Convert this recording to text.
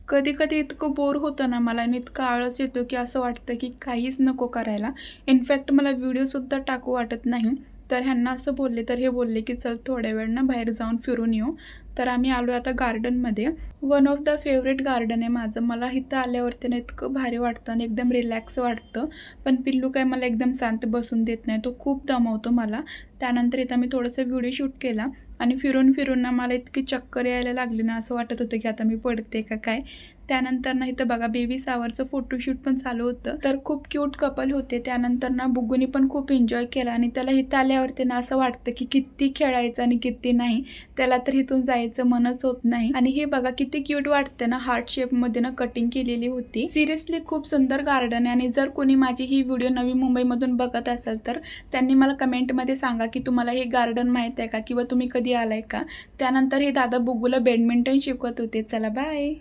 कधी कधी इतकं बोर होतं ना मला आणि इतकं आळस येतो की असं वाटतं की काहीच नको करायला. इनफॅक्ट मला व्हिडिओसुद्धा टाकू वाटत नाही. तर ह्यांना असं बोलले तर हे बोलले की चल थोड्या वेळ ना बाहेर जाऊन फिरून येऊ. तर आम्ही आलो आता गार्डनमध्ये. One of the favourite garden आहे माझं. मला इथं आल्यावरती ना इतकं भारी वाटतं आणि एकदम रिलॅक्स वाटतं. पण पिल्लू काय मला एकदम शांत बसून देत नाही. तो खूप दमवतो मला. त्यानंतर इथं मी थोडंसं व्हिडिओ शूट केला आणि फिरून फिरून ना मला इतकी चक्कर यायला लागली ना, असं वाटत होतं की आता मी पडते का काय. त्यानंतर ना इथं बघा बेबी शॉवरचं फोटोशूट पण चालू होतं. तर खूप क्यूट कपल होते. त्यानंतर ना बुग्गूनी पण खूप एन्जॉय केला आणि त्याला इथं आल्यावरती ना असं वाटतं की किती खेळायचं आणि किती नाही. त्याला तर इथून जायचं मनच होत नाही. आणि हे बघा किती क्यूट वाटते ना, हार्ट शेपमध्ये ना कटिंग केलेली होती. सिरियसली खूप सुंदर गार्डन आहे. आणि जर कोणी माझी ही व्हिडिओ नवी मुंबईमधून बघत असेल तर त्यांनी मला कमेंटमध्ये सांगा की तुम्हाला हे गार्डन माहीत आहे का, किंवा तुम्ही कधी आलाय का. त्यानंतर हे दादा बुग्गूला बॅडमिंटन शिकवत होते. चला बाय.